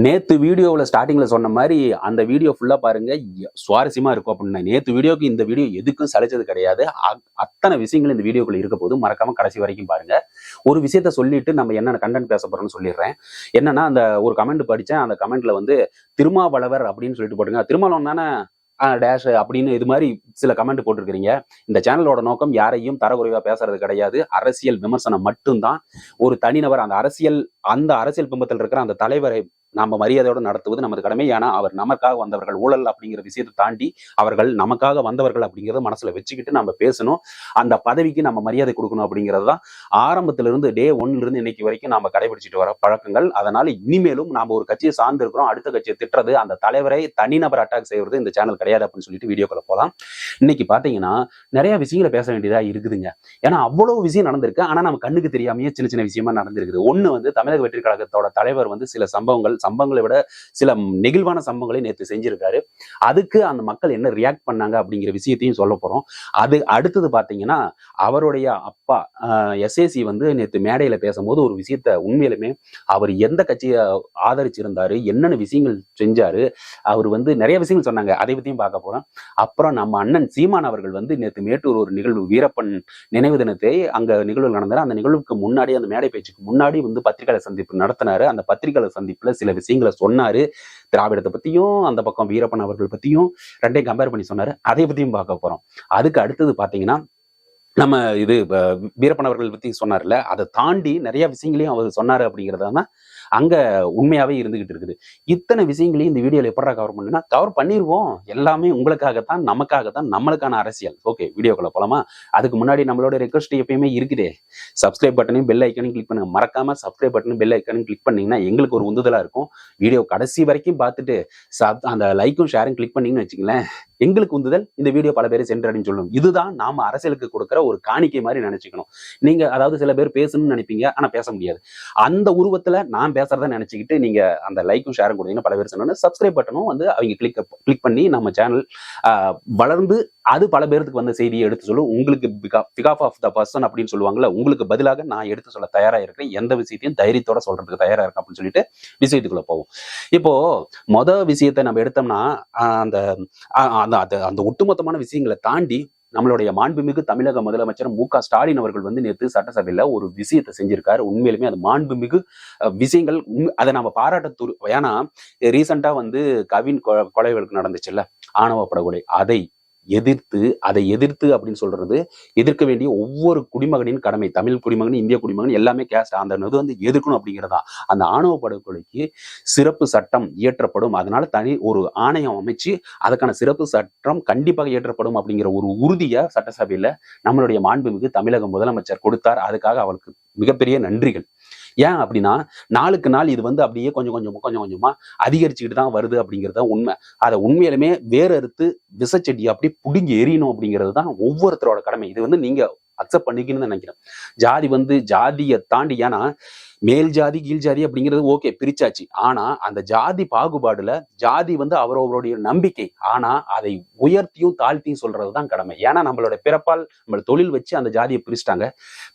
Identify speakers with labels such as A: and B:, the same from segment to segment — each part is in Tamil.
A: நேத்து வீடியோவில் ஸ்டார்டிங்கில் சொன்ன மாதிரி அந்த வீடியோ ஃபுல்லாக பாருங்க, சுவாரஸ்யமா இருக்கும் அப்படின்னு. நேத்து வீடியோக்கு இந்த வீடியோ எதுக்கும் சளைச்சது கிடையாது. அத்தனை விஷயங்கள் இந்த வீடியோக்குள்ள இருக்க போது மறக்காம கடைசி வரைக்கும் பாருங்க. ஒரு விஷயத்த சொல்லிட்டு நம்ம என்ன கண்டென்ட் பேச போறோம்னு சொல்லிடுறேன். என்னன்னா, அந்த ஒரு கமெண்ட் படிச்சேன். அந்த கமெண்ட்ல வந்து திருமாவளவர் அப்படின்னு சொல்லிட்டு போட்டுங்க. திருமாவளவன் தானே டேஷ் அப்படின்னு இது மாதிரி சில கமெண்ட் போட்டிருக்கிறீங்க. இந்த சேனலோட நோக்கம் யாரையும் தரக்குறைவா பேசுறது கிடையாது. அரசியல் விமர்சனம் மட்டும்தான். ஒரு தனிநபர் அந்த அரசியல் பிம்பத்தில் இருக்கிற அந்த தலைவரை நாம மரியாதையோடு நடத்துவது நமது கடமை. ஏன்னா அவர் நமக்காக வந்தவர்கள். ஊழல் அப்படிங்கிற விஷயத்தை தாண்டி அவர்கள் நமக்காக வந்தவர்கள் அப்படிங்கிறத மனசுல வச்சுக்கிட்டு நம்ம பேசணும். அந்த பதவிக்கு நம்ம மரியாதை கொடுக்கணும் அப்படிங்கிறது தான் ஆரம்பத்திலிருந்து டே 1ல இருந்து இன்னைக்கு வரைக்கும் நாம கடைபிடிச்சிட்டு வர பழக்கங்கள். அதனால இனிமேலும் நாம ஒரு கட்சியை சார்ந்து இருக்கிறோம், அடுத்த கட்சியை திட்டுறது, அந்த தலைவரை தனிநபர் அட்டாக் செய்வது இந்த சேனல் கிடையாது அப்படின்னு சொல்லிட்டு வீடியோக்குள்ள போலாம். இன்னைக்கு பாத்தீங்கன்னா நிறைய விஷயங்களை பேச வேண்டியதா இருக்குதுங்க. ஏன்னா அவ்வளவு விஷயம் நடந்திருக்கு. ஆனா நம்ம கண்ணுக்கு தெரியாமையே சின்ன சின்ன விஷயமா நடந்திருக்குது. ஒண்ணு வந்து தமிழக வெற்றி கழகத்தோட தலைவர் வந்து சில சம்பவங்களை விட சில நெகிழ்வான சம்பவங்களை நேற்று செஞ்சிருக்காரு. அதுக்கு அந்த மக்கள் என்ன ரியாக்ட் பண்ணாங்க அப்படிங்கிற விஷயத்தையும் சொல்ல போறோம். அது அடுத்தது பாத்தீங்கன்னா, அவருடைய அப்பா எஸ்ஏசி வந்து நேற்று மேடையில பேசும்போது ஒரு விஷயத்த உண்மையிலுமே அவர் எந்த கட்சியை ஆதரிச்சிருந்தாரு, என்னென்ன விஷயங்கள் செஞ்சாரு, அவர் வந்து நிறைய விஷயங்கள் சொன்னாங்க. அதை பத்தியும் பார்க்க போறோம். அப்புறம் நம்ம அண்ணன் சீமான் அவர்கள் வந்து நேற்று மேட்டூர் ஒரு நிகழ்வு வீரப்பன் நினைவு தினத்தை அங்க நிகழ்வு நடந்தாரு. அந்த நிகழ்வுக்கு முன்னாடி, அந்த மேடை பேச்சுக்கு முன்னாடி வந்து பத்திரிகையாளர் சந்திப்பு நடத்தினாரு. அந்த பத்திரிகையாளர் சந்திப்புல சில விஷயங்களை சொன்னாரு. திராவிடத்தை பத்தியும் அந்த பக்கம் வீரப்பன் அவர்கள் பத்தியும் ரெண்டையும் கம்பேர் பண்ணி சொன்னாரு. அதை பத்தியும் பார்க்க போறோம். அதுக்கு அடுத்தது பாத்தீங்கன்னா, நம்ம இது வீரப்பன் அவர்கள் பத்தி சொன்னார்ல, அதை தாண்டி நிறைய விஷயங்களையும் அவர் சொன்னாரு அப்படிங்கிறதான் அங்க உண்மையாவே இருந்துகிட்டு இருக்குது. இத்தனை விஷயங்களையும் இந்த வீடியோல எப்படா கவர் பண்ணுன்னா, கவர் பண்ணிடுவோம். எல்லாமே உங்களுக்காகத்தான், நமக்காகத்தான், நம்மளுக்கான அரசியல். ஓகே, வீடியோக்குள்ள போலாமா? அதுக்கு முன்னாடி நம்மளோட ரெக்வஸ்ட் எப்பயுமே இருக்குதே, சப்ஸ்கிரைப் பட்டனையும் பெல் ஐக்கனையும் கிளிக் பண்ணுங்க. மறக்காம சப்ஸ்கிரைப் பட்டனும் பெல் ஐக்கனையும் கிளிக் பண்ணீங்கன்னா எங்களுக்கு ஒரு உந்துதலா இருக்கும். வீடியோ கடைசி வரைக்கும் பார்த்துட்டு அந்த லைக்கும் ஷேரும் கிளிக் பண்ணீங்கன்னு வச்சுங்களேன், எங்களுக்கு உந்துதல், இந்த வீடியோ பல பேரை சென்றடைன்னு சொல்லணும். இதுதான் நாம அரசியலுக்கு கொடுக்குற ஒரு காணிக்கை மாதிரி நினைச்சுக்கணும். நீங்க அதாவது சில பேர் பேசணும்னு நினைப்பீங்க, ஆனா பேச முடியாது. அந்த உருவத்துல நான் பேசுறத நினைச்சுக்கிட்டு நீங்க அந்த லைக்கும் ஷேரும் கொடுத்தீங்கன்னா பல பேர் சொன்னோன்னு சப்ஸ்கிரைப் பட்டனும் வந்து அவங்க கிளிக் பண்ணி நம்ம சேனல் வளர்ந்து அது பல பேருக்கு வந்த செய்தியை எடுத்து சொல்லும். உங்களுக்கு பிகாஃப் ஆஃப் த பர்சன் அப்படின்னு சொல்லுவாங்கல்ல, உங்களுக்கு பதிலாக நான் எடுத்து சொல்ல தயாரா இருக்கிறேன். எந்த விஷயத்தையும் தைரியத்தோட சொல்றதுக்கு தயாரா இருக்கேன் அப்படின்னு சொல்லிட்டு விஷயத்துக்குள்ள போவோம். இப்போ விஷயத்தை நம்ம எடுத்தோம்னா, அந்த ஒட்டுமொத்தமான விஷயங்களை தாண்டி நம்மளுடைய மாண்புமிகு தமிழக முதலமைச்சர் மு.க. ஸ்டாலின் அவர்கள் வந்து நேற்று சட்டசபையில ஒரு விஷயத்தை செஞ்சிருக்காரு. உண்மையிலுமே அது மாண்புமிகு விஷயங்கள். அதை நம்ம பாராட்ட. ஏன்னா ரீசெண்டா வந்து கவின் கொலை வழக்கு நடந்துச்சுல்ல, ஆணவ படுகொலை, அதை எதிர்த்து அப்படின்னு சொல்றது எதிர்க்க வேண்டிய ஒவ்வொரு குடிமகனின் கடமை. தமிழ் குடிமகன், இந்திய குடிமகன் எல்லாமே கேஸ்ட் அந்த இது வந்து எதிர்க்கணும் அப்படிங்கிறதா. அந்த ஆணவ படுகொலைக்கு சிறப்பு சட்டம் இயற்றப்படும், அதனால தனி ஒரு ஆணையம் அமைச்சு அதுக்கான சிறப்பு சட்டம் கண்டிப்பாக இயற்றப்படும் அப்படிங்கிற ஒரு உறுதியை சட்டசபையில நம்மளுடைய மாண்புமிகு தமிழக முதலமைச்சர் கொடுத்தார். அதுக்காக அவருக்கு மிகப்பெரிய நன்றிகள். ஏன் அப்படின்னா, நாளுக்கு நாள் இது வந்து அப்படியே கொஞ்சம் கொஞ்சமா அதிகரிச்சுக்கிட்டு தான் வருது அப்படிங்கிறது தான் உண்மை. அதை உண்மையிலுமே வேற அறுத்து விசச்செடியை அப்படி புடுங்கி எறியணும் அப்படிங்கிறது தான் ஒவ்வொருத்தரோட கடமை. இது வந்து நீங்க அக்செப்ட் பண்ணிக்கணும்னு நினைக்கிறேன். ஜாதி வந்து ஜாதியை தாண்டி, ஏன்னா மேல் ஜாதி கீழ் ஜாதி அப்படிங்கிறது ஓகே பிரிச்சாச்சு. ஆனா அந்த ஜாதி பாகுபாடுல ஜாதி வந்து அவரவருடைய நம்பிக்கை. ஆனா அதை உயர்த்தியும் தாழ்த்தியும் சொல்றதுதான் கடமை. ஏன்னா நம்மளோட பிறப்பால் நம்ம தொழில் வச்சு அந்த ஜாதியை பிரிச்சுட்டாங்க.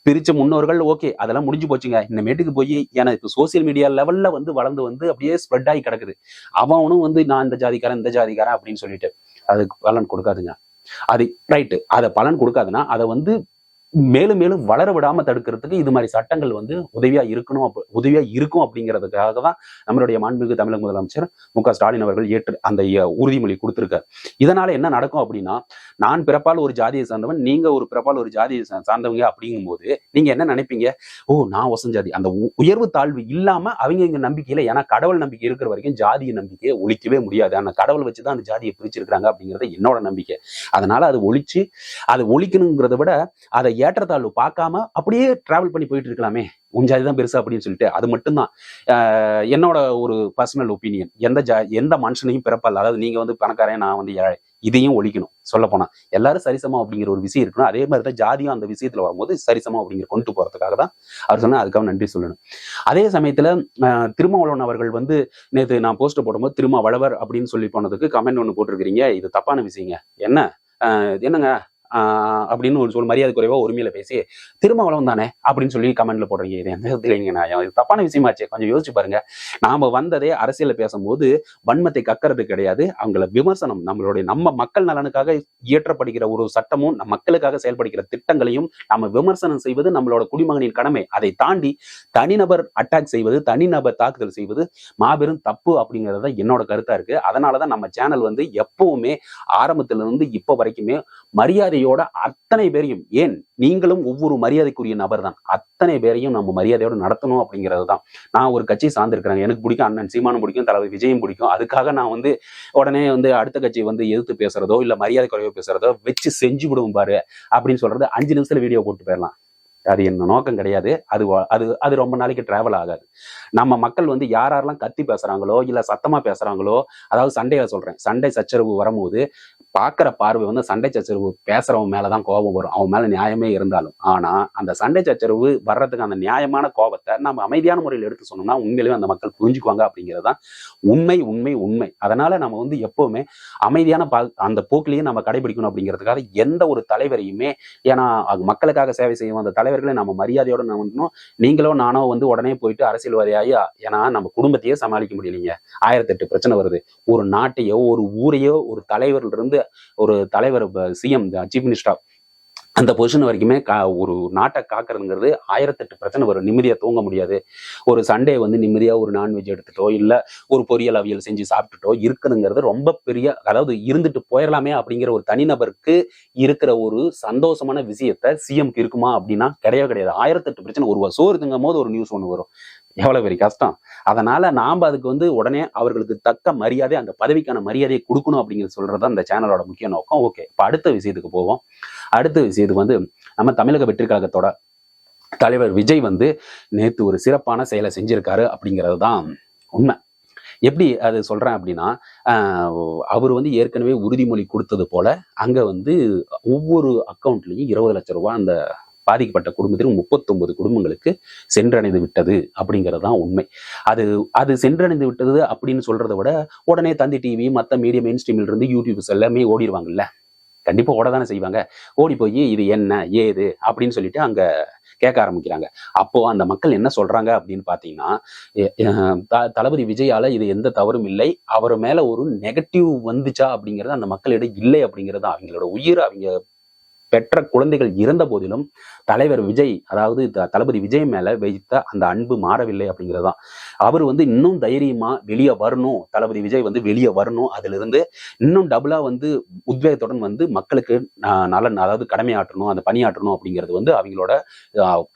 A: பிரிச்ச முன்னோர்கள் ஓகே, அதெல்லாம் முடிஞ்சு போச்சுங்க. இன்னமேட்டுக்கு போய் ஏன்னா இப்போ சோசியல் மீடியா லெவல்ல வந்து வளர்ந்து வந்து அப்படியே ஸ்ப்ரெட் ஆகி கிடக்குது. அவனும் வந்து நான் இந்த ஜாதிக்காரன் இந்த ஜாதிக்காரன் அப்படின்னு சொல்லிட்டு அதுக்கு பலன் கொடுக்காதுங்க. அது ரைட்டு. அதை பலன் கொடுக்காதுன்னா அதை வந்து மேலும் மேலும் வளர விடாம தடுக்கிறதுக்கு இது மாதிரி சட்டங்கள் வந்து உதவியா இருக்கும் அப்படிங்கிறதுக்காக தான் நம்மளுடைய மாண்புமிகு தமிழக முதலமைச்சர் மு.க. ஸ்டாலின் அவர்கள் அந்த உறுதிமொழி கொடுத்திருக்காரு. இதனால என்ன நடக்கும் அப்படின்னா, நான் பிறப்பால் ஒரு ஜாதியை சார்ந்தவன், நீங்க ஒரு பிறப்பால் ஒரு ஜாதியை சார்ந்தவங்க அப்படிங்கும் போது நீங்க என்ன நினைப்பீங்க? ஓ, நான் வசஞ்சாதி. அந்த உயர்வு தாழ்வு இல்லாம அவங்க இங்க நம்பிக்கையில, ஏன்னா கடவுள் நம்பிக்கை இருக்கிற வரைக்கும் ஜாதிய நம்பிக்கையை ஒழிக்கவே முடியாது. ஆனா கடவுள் வச்சுதான் அந்த ஜாதியை பிரிச்சிருக்கிறாங்க அப்படிங்கிறது என்னோட நம்பிக்கை. அதனால அதை ஒழிக்கணுங்கிறத விட அதை ஏற்றத்தாழ்வு பார்க்காம அப்படியே டிராவல் பண்ணி போயிட்டு இருக்கலாமே, உன் ஜாதி தான் பெருசா அப்படின்னு சொல்லிட்டு. அது மட்டும்தான் என்னோட ஒரு பர்சனல் ஒப்பீனியன். எந்த மனுஷனையும் பிறப்பால், அதாவது நீங்க வந்து பணக்காரன், நான் வந்து ஏழை, இதையும் ஒழிக்கணும். சொல்ல போனா எல்லாரும் சரிசமம் அப்படிங்கிற ஒரு விஷயம் இருக்கணும். அதே மாதிரிதான் ஜாதியும் அந்த விஷயத்துல வரும்போது சரிசமம் அப்படிங்கிற கொண்டு போறதுக்காக தான் அவர் சொன்னா, அதுக்காக நன்றி சொல்லணும். அதே சமயத்துல திருமாவளவன் அவர்கள் வந்து நேற்று நான் போஸ்ட் போடும்போது திருமாவளவர் அப்படின்னு சொல்லி போனதுக்கு கமெண்ட் ஒண்ணு போட்டிருக்கிறீங்க. இது தப்பான விஷயங்க. என்னங்க அப்படின்னு ஒரு மரியாதை குறைவா உரிமையில பேசி திருமாவளவன் தானே அப்படின்னு சொல்லி கமெண்ட்ல போடுறீங்க. இது எந்த இல்லைங்க, நான் தப்பான விஷயமாச்சு. கொஞ்சம் யோசிச்சு பாருங்க. நாம வந்ததே அரசியல பேசும்போது வன்மத்தை கக்கறது கிடையாது, அவங்கள விமர்சனம். நம்ம மக்கள் நலனுக்காக இயற்றப்படுகிற ஒரு சட்டமும் மக்களுக்காக செயல்படுகிற திட்டங்களையும் நம்ம விமர்சனம் செய்வது நம்மளோட குடிமகனின் கடமை. அதை தாண்டி தனிநபர் அட்டாக் செய்வது, தனிநபர் தாக்குதல் செய்வது மாபெரும் தப்பு அப்படிங்கிறது என்னோட கருத்தா இருக்கு. அதனாலதான் நம்ம சேனல் வந்து எப்பவுமே ஆரம்பத்துல இருந்து இப்ப வரைக்குமே மரியாதையோட அத்தனை பேரையும், ஏன் நீங்களும் ஒவ்வொரு மரியாதைக்குரிய நபர் தான், அத்தனை பேரையும் நம்ம மரியாதையோட நடத்தணும் அப்படிங்கிறது தான். நான் ஒரு கட்சியை சார்ந்திருக்கிறேன், எனக்கு பிடிக்கும் அண்ணன் சீமானும் பிடிக்கும், தளபதி விஜயும் பிடிக்கும். அதுக்காக நான் வந்து உடனே வந்து அடுத்த கட்சியை வந்து எதிர்த்து பேசுறதோ இல்ல மரியாதை குறைவோ பேசுறதோ வச்சு செஞ்சு விடுவோம் பாரு அப்படின்னு சொல்றது 5 நிமிஷத்துல வீடியோ போட்டு போயிடலாம். அது என்ன நோக்கம் கிடையாது. அது அது அது ரொம்ப நாளைக்கு டிராவல் ஆகாது. நம்ம மக்கள் வந்து யாரெல்லாம் கத்தி பேசுறாங்களோ இல்ல சத்தமா பேசுறாங்களோ, அதாவது சண்டையில சொல்றேன், சண்டை சச்சரவு வரும்போது பாக்குற பார்வை வந்து சண்டை சச்சரவு பேசுறவன் மேலதான் கோபம் வரும், அவன் மேல நியாயமே இருந்தாலும். ஆனா அந்த சண்டை சச்சரவு வர்றதுக்கு அந்த நியாயமான கோபத்தை நம்ம அமைதியான முறையில் எடுத்து சொன்னோம்னா உண்மையிலேயே அந்த மக்கள் புரிஞ்சுக்குவாங்க அப்படிங்கிறது தான் உண்மை உண்மை உண்மை. அதனால நம்ம வந்து எப்பவுமே அமைதியான அந்த போக்கிலேயே நம்ம கடைபிடிக்கணும் அப்படிங்கிறதுக்காக எந்த ஒரு தலைவரையுமே, ஏன்னா மக்களுக்காக சேவை செய்யும் அந்த தலைவர்களை நம்ம மரியாதையோட நம்ம, நீங்களோ நானோ வந்து உடனே போயிட்டு அரசியல்வாதியாகி, ஏன்னா நம்ம குடும்பத்தையே சமாளிக்க முடியலைங்க, 1008 பிரச்சனை வருது. ஒரு நாட்டையோ ஒரு ஊரையோ ஒரு தலைவர்ல இருந்து ஒரு தலைவர் சிஎம் சீஃப் மினிஸ்டர் அந்த பொசிஷன் வரைக்குமே ஒரு நாட்டை காக்கிறதுங்கிறது 1008 பிரச்சனை வரும். நிம்மதியா தூங்க முடியாது. ஒரு சண்டே வந்து நிம்மதியா ஒரு நான்வெஜ் எடுத்துட்டோ இல்ல ஒரு பொரியல் அவியல் செஞ்சு சாப்பிட்டுட்டோ இருக்குதுங்கிறது ரொம்ப பெரிய, அதாவது இருந்துட்டு போயிடலாமே அப்படிங்கிற ஒரு தனிநபருக்கு இருக்கிற ஒரு சந்தோஷமான விஷயத்த சிஎம்க்கு இருக்குமா அப்படின்னா கிடையவே கிடையாது. 1008 பிரச்சனை. ஒரு சோறு திங்கும் போது ஒரு நியூஸ் ஒண்ணு வரும், எவ்வளவு பெரிய கஷ்டம். அதனால நாம அதுக்கு வந்து உடனே அவர்களுக்கு தக்க மரியாதை, அந்த பதவிக்கான மரியாதையை கொடுக்கணும் அப்படிங்கிறது சொல்றது அந்த சேனலோட முக்கிய நோக்கம். ஓகே, இப்ப அடுத்த விஷயத்துக்கு போவோம். அடுத்த விஷயத்துக்கு வந்து நம்ம தமிழக வெற்றி கழகத்தோட தலைவர் விஜய் வந்து நேத்து ஒரு சிறப்பான செயலை செஞ்சிருக்காரு அப்படிங்கிறது தான் உண்மை. எப்படி அது சொல்றேன் அப்படின்னா, அவர் வந்து ஏற்கனவே உறுதிமொழி கொடுத்தது போல அங்க வந்து ஒவ்வொரு அக்கௌண்ட்லயும் 20 லட்சம் ரூபாய் அந்த பாதிக்கப்பட்ட குடும்பத்தில் 39 குடும்பங்களுக்கு சென்றடைந்து விட்டது அப்படிங்கிறது தான் உண்மை. அது சென்றடைந்து விட்டது அப்படின்னு சொல்றதை விட உடனே தந்தி டிவி மற்ற மீடியா மெயின் ஸ்ட்ரீம்ல இருந்து யூடியூப்ஸ் எல்லாமே ஓடிடுவாங்கல்ல, கண்டிப்பா ஓட தானே செய்வாங்க. ஓடி போய் இது என்ன ஏது அப்படின்னு சொல்லிட்டு அங்க கேட்க ஆரம்பிக்கிறாங்க. அப்போ அந்த மக்கள் என்ன சொல்றாங்க அப்படின்னு பாத்தீங்கன்னா, தளபதி விஜயால இது எந்த தவறும் இல்லை, அவர் மேல ஒரு நெகட்டிவ் வந்துச்சா அப்படிங்கிறது அந்த மக்களிடம் இல்லை அப்படிங்கிறது, அவங்களோட உயிர் அவங்க பெற்ற குழந்தைகள் இருந்த போதிலும் தலைவர் விஜய், அதாவது தளபதி விஜய் மேல வைத்த அந்த அன்பு மாறவில்லை அப்படிங்கிறதுதான். அவர் வந்து இன்னும் தைரியமா வெளியே வரணும், தளபதி விஜய் வந்து வெளியே வரணும், அதுல இருந்து இன்னும் டபுளா வந்து உத்வேகத்துடன் வந்து மக்களுக்கு நலன், அதாவது கடமையாற்றணும், அந்த பணியாற்றணும் அப்படிங்கிறது வந்து அவங்களோட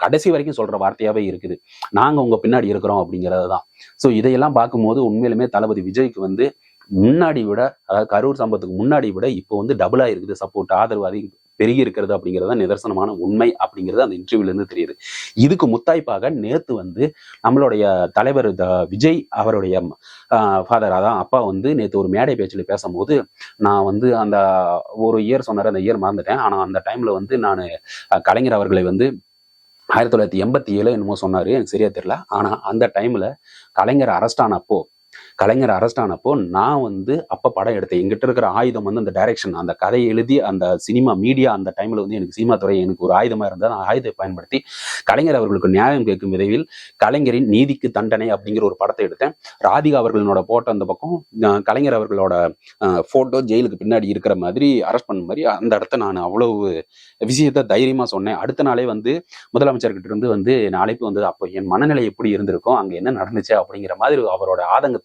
A: கடைசி வரைக்கும் சொல்ற வார்த்தையாவே இருக்குது. நாங்க உங்க பின்னாடி இருக்கிறோம் அப்படிங்கிறது தான். ஸோ இதையெல்லாம் பார்க்கும்போது உண்மையிலுமே தளபதி விஜய்க்கு வந்து முன்னாடி விட, அதாவது கரூர் சம்பவத்துக்கு முன்னாடி விட இப்போ வந்து டபுளா இருக்குது சப்போர்ட், ஆதரவு அதிகம் பெருகி இருக்கிறது அப்படிங்கிறது நிதர்சனமான உண்மை அப்படிங்கிறது அந்த இன்டர்வியூல இருந்து தெரியுது. இதுக்கு முத்தாய்ப்பாக நேத்து வந்து நம்மளுடைய தலைவர் விஜய் அவருடைய ஃபாதர், அதான் அப்பா வந்து நேத்து ஒரு மேடை பேச்சில் பேசும்போது, நான் வந்து அந்த ஒரு இயர் சொன்னார், அந்த இயர் மறந்துட்டேன், ஆனா அந்த டைம்ல வந்து நான் கலைஞர் அவர்களை வந்து 1987 என்னமோ சொன்னாரு, எனக்கு சரியா தெரியல. ஆனா அந்த டைம்ல கலைஞர் அரெஸ்ட் ஆனப்போ நான் வந்து அப்ப படம் எடுத்தேன். எங்கிட்ட இருக்கிற ஆயுதம் வந்து அந்த டைரக்ஷன், அந்த கதையை எழுதி அந்த சினிமா மீடியா, அந்த டைம்ல வந்து எனக்கு சினிமா துறை எனக்கு ஒரு ஆயுதமா இருந்தது. அந்த ஆயுதத்தை பயன்படுத்தி கலைஞர் அவர்களுக்கு நியாயம் கேட்கும் விரைவில் கலைஞரின் நீதிக்கு தண்டனை அப்படிங்கிற ஒரு படத்தை எடுத்தேன். ராதிகா அவர்களோட போட்டோ அந்த பக்கம், கலைஞர் அவர்களோட போட்டோ ஜெயிலுக்கு பின்னாடி இருக்கிற மாதிரி, அரெஸ்ட் பண்ண மாதிரி அந்த இடத்த நான் அவ்வளவு விஷயத்த தைரியமா சொன்னேன். அடுத்த நாளே வந்து முதலமைச்சர்கிட்ட இருந்து வந்து அழைப்பு வந்தது. அப்போ என் மனநிலை எப்படி இருந்திருக்கும், அங்க என்ன நடந்துச்சு அப்படிங்கிற மாதிரி அவரோட ஆதங்கத்தை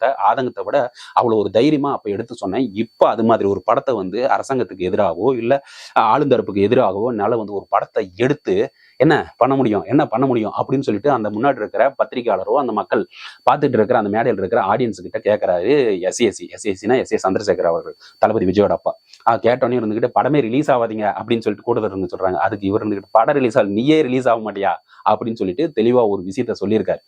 A: விட அவ்வளவு ஒரு தைரியமா அப்ப எடுத்து சொன்னேன். இப்ப அது மாதிரி ஒரு படத்தை வந்து அரசாங்கத்துக்கு எதிராகவோ இல்ல ஆளுந்தரப்புக்கு எதிராகவோ என்னால வந்து ஒரு படத்தை எடுத்து என்ன பண்ண முடியும் அப்படின்னு சொல்லிட்டு அந்த முன்னாடி இருக்கிற பத்திரிகையாளரோ அந்த மக்கள் பார்த்துட்டு இருக்கிற அந்த மேடையில் இருக்கிற ஆடியன்ஸ் கிட்ட கேட்கிறாரு. எஸ்ஏசினா எஸ் ஏ சந்திரசேகர் அவர்கள், தளபதி விஜயோட அப்பா. கேட்டோன்னே இருந்துகிட்டு படமே ரிலீஸ் ஆகாதீங்க அப்படின்னு சொல்லிட்டு கூட்டத்தில் இருந்து சொல்றாங்க. அதுக்கு இவர் இருந்துகிட்டு படம் ரிலீஸ் ஆகும், நீயே ரிலீஸ் ஆக மாட்டியா அப்படின்னு சொல்லிட்டு தெளிவா ஒரு விஷயத்த சொல்லியிருக்காரு.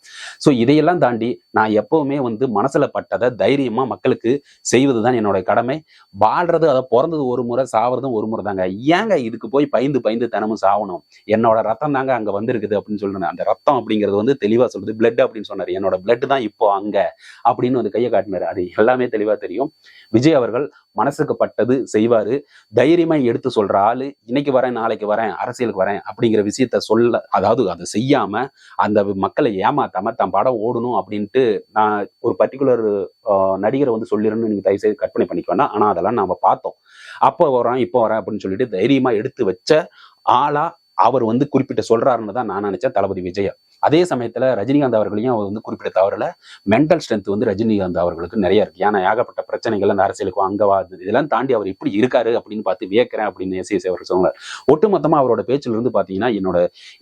A: ஸோ இதையெல்லாம் தாண்டி நான் எப்பவுமே வந்து மனசுல பட்டதை தைரியமா மக்களுக்கு செய்வதுதான் என்னோட கடமை. வாழ்றது, அதை பிறந்தது ஒரு முறை, சாவறதும் ஒரு முறை தாங்க. ஏங்க இதுக்கு போய் பயந்து தினமும் சாவணும்? என்னோட ரத்த ரத்தம் தாங்க அங்க வந்திருக்குது அப்படின்னு சொல்றேன். அந்த ரத்தம் அப்படிங்கிறது வந்து தெளிவா சொல்லுது. பிளட் அப்படின்னு சொன்னாரு. என்னோட பிளட் தான் இப்போ அங்க அப்படின்னு வந்து கையை காட்டினாரு. அது எல்லாமே தெளிவா தெரியும். விஜய் அவர்கள் மனசுக்கு பட்டது செய்வாரு. தைரியமா எடுத்து சொல்ற ஆளு. இன்னைக்கு வரேன், நாளைக்கு வரேன், அரசியலுக்கு வரேன் அப்படிங்கிற விஷயத்த சொல்ல, அதாவது அதை செய்யாம அந்த மக்களை ஏமாத்தாம தன் படம் ஓடணும் அப்படின்ட்டு நான் ஒரு பர்டிகுலர் நடிகரை வந்து சொல்லிருன்னு நீங்க தயவு செய்து கற்பனை பண்ணிக்க வேண்டாம். ஆனா அதெல்லாம் நாம பார்த்தோம். அப்போ வரேன், இப்போ வரேன் அப்படின்னு சொல்லிட்டு தைரியமா எடுத்து வச்ச ஆளா அவர் வந்து குறிப்பிட்ட சொல்றாருன்னு தான் நான் நினைச்சேன் தளபதி விஜய். அதே சமயத்துல ரஜினிகாந்த் அவர்களையும் அவர் வந்து குறிப்பிட்ட தவறுல மென்டல் ஸ்ட்ரென்த் வந்து ரஜினிகாந்த் அவர்களுக்கு நிறைய இருக்கு. ஏன்னா ஏகப்பட்ட பிரச்சனைகள் அந்த அரசியலுக்கும் அங்கவா இதெல்லாம் தாண்டி அவர் இப்படி இருக்காரு அப்படின்னு பார்த்து வியக்கிறேன் அப்படின்னு எஸ் அவர் சொன்னார். ஒட்டுமொத்தமா அவரோட பேச்சுல இருந்து பாத்தீங்கன்னா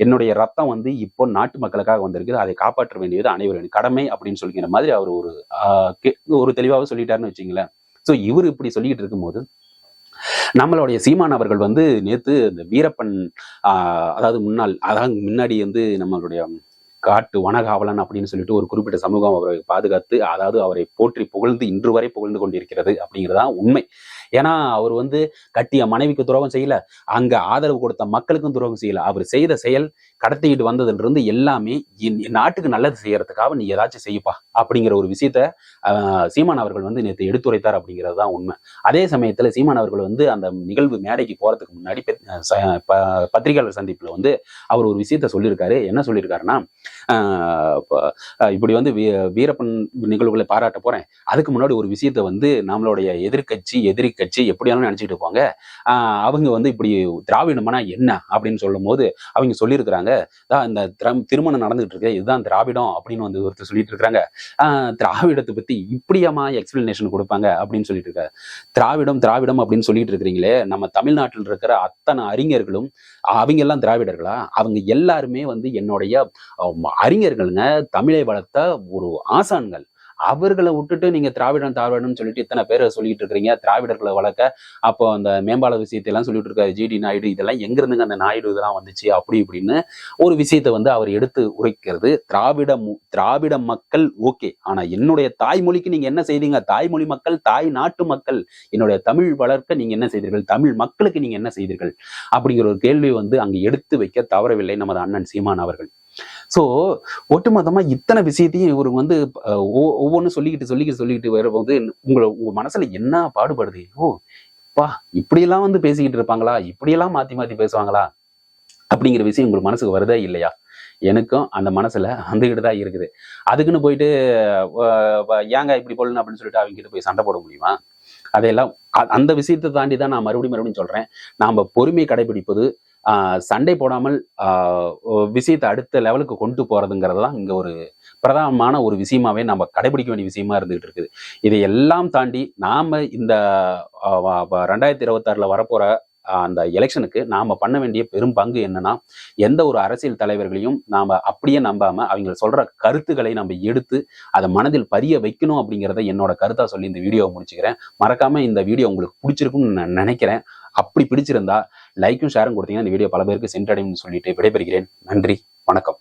A: என்னுடைய ரத்தம் வந்து இப்போ நாட்டு மக்களுக்காக வந்திருக்கு, அதை காப்பாற்ற வேண்டியது அனைவரின் கடமை அப்படின்னு சொல்லிக்கிற மாதிரி அவர் ஒரு தெளிவாக சொல்லிட்டாருன்னு வச்சுங்களேன். ஸோ இவர் இப்படி சொல்லிட்டு இருக்கும்போது நம்மளுடைய சீமான் அவர்கள் வந்து நேத்து இந்த வீரப்பன் அதாவது முன்னாடி வந்து நம்மளுடைய காட்டு வனகாவலன் அப்படின்னு சொல்லிட்டு ஒரு குறிப்பிட்ட சமூகம் அவரை பாதுகாத்து, அதாவது அவரை போற்றி புகழ்ந்து இன்று வரை புகழ்ந்து கொண்டிருக்கிறது அப்படிங்கிறதான் உண்மை. ஏன்னா அவர் வந்து கட்டிய மனைவிக்கு துரோகம் செய்யல, அங்க ஆதரவு கொடுத்த மக்களுக்கும் துரோகம் செய்யல. அவர் செய்த செயல் கடத்திக்கிட்டு வந்ததுல இருந்து எல்லாமே நாட்டுக்கு நல்லது செய்யறதுக்காக நீ ஏதாச்சும் செய்யப்பா அப்படிங்கிற ஒரு விஷயத்த சீமான் அவர்கள் வந்து நேற்று எடுத்துரைத்தார் அப்படிங்கிறது தான் உண்மை. அதே சமயத்துல சீமான் அவர்கள் வந்து அந்த நிகழ்வு மேடைக்கு போறதுக்கு முன்னாடி பத்திரிகையாளர் சந்திப்புல வந்து அவர் ஒரு விஷயத்த சொல்லியிருக்காரு. என்ன சொல்லியிருக்காருன்னா, இப்படி வந்து வீரப்பன் நிகழ்வுகளை பாராட்ட போறேன், அதுக்கு முன்னாடி ஒரு விஷயத்த வந்து நம்மளுடைய எதிரி கட்சி எப்படியாலும் நினைச்சிட்டு இருப்பாங்க, அவங்க வந்து இப்படி திராவிடம்னா என்ன அப்படின்னு சொல்லும் போது அவங்க சொல்லியிருக்கிறாங்க, இந்த திருமணம் நடந்துகிட்டு இருக்கு, இதுதான் திராவிடம் அப்படின்னு வந்து ஒருத்தர் சொல்லிட்டு இருக்காங்க. திராவிடத்தை பத்தி இப்படியாமா எக்ஸ்பிளனேஷன் கொடுப்பாங்க அப்படின்னு சொல்லிட்டு இருக்காரு. திராவிடம் அப்படின்னு சொல்லிட்டு இருக்கிறீங்களே, நம்ம தமிழ்நாட்டில் இருக்கிற அத்தனை அறிஞர்களும் அவங்க எல்லாம் திராவிடர்களா? அவங்க எல்லாருமே வந்து என்னுடைய அறிஞர்களுங்க, தமிழை வளர்த்த ஒரு ஆசான்கள். அவர்களை விட்டுட்டு நீங்க திராவிடம் சொல்லிட்டு இத்தனை பேரை சொல்லிட்டு இருக்கிறீங்க. திராவிடர்களை வளர்க்க அப்போ அந்த மேம்பால விஷயத்தை எல்லாம் சொல்லிட்டு இருக்காரு ஜிடி நாயுடு. இதெல்லாம் எங்க இருந்துங்க அந்த நாயுடு இதெல்லாம் வந்துச்சு அப்படி இப்படின்னு ஒரு விஷயத்தை வந்து அவர் எடுத்து உரைக்கிறது. திராவிட மக்கள் ஓகே, ஆனா என்னுடைய தாய்மொழிக்கு நீங்க என்ன செய்தீங்க? தாய்மொழி மக்கள், தாய் நாட்டு மக்கள், என்னுடைய தமிழ் வளர்க்க நீங்க என்ன செய்தீர்கள்? தமிழ் மக்களுக்கு நீங்க என்ன செய்தீர்கள்? அப்படிங்கிற ஒரு கேள்வி வந்து அங்கு எடுத்து வைக்க தவறவில்லை நமது அண்ணன் சீமான் அவர்கள். சோ ஒட்டுமொத்தமா இத்தனை விஷயத்தையும் இவரு வந்து ஒவ்வொன்றும் சொல்லிக்கிட்டு வரும்போது உங்க மனசுல என்ன பாடுபடுது? இப்படியெல்லாம் வந்து பேசிக்கிட்டு இருப்பாங்களா? இப்படியெல்லாம் மாத்தி பேசுவாங்களா அப்படிங்கிற விஷயம் உங்களுக்கு மனசுக்கு வருதா இல்லையா? எனக்கும் அந்த மனசுல வந்துகிட்டு தான் இருக்குது. அதுக்குன்னு போயிட்டு ஏங்க இப்படி போடணும் அப்படின்னு சொல்லிட்டு அவங்க கிட்ட போய் சண்டை போட முடியுமா? அதையெல்லாம் அந்த விஷயத்தை தாண்டி தான் நான் மறுபடியும் சொல்றேன். நாம பொறுமை கடைபிடிப்பது, சண்டை போடாமல் விஷயத்தை அடுத்த லெவலுக்கு கொண்டு போறதுங்கிறது தான் இங்க ஒரு பிரதானமான ஒரு விஷயமாவே நம்ம கடைபிடிக்க வேண்டிய விஷயமா இருந்துகிட்டு இருக்குது. இதையெல்லாம் தாண்டி நாம இந்த 2026 வரப்போற அந்த எலெக்ஷனுக்கு நாம பண்ண வேண்டிய பெரும் பங்கு என்னன்னா, எந்த ஒரு அரசியல் தலைவர்களையும் நாம அப்படியே நம்பாம அவங்க சொல்ற கருத்துக்களை நம்ம எடுத்து அதை மனதில் பதிய வைக்கணும் அப்படிங்கிறத என்னோட கருத்தா சொல்லி இந்த வீடியோவை முடிச்சுக்கிறேன். மறக்காம இந்த வீடியோ உங்களுக்கு பிடிச்சிருக்கும்னு நான் நினைக்கிறேன். அப்படி பிடிச்சிருந்தா லைக்கும் ஷேரும் கொடுத்தீங்கன்னா இந்த வீடியோ பல பேருக்கு சென்றடையும் சொல்லிட்டு விடைபெறுகிறேன். நன்றி, வணக்கம்.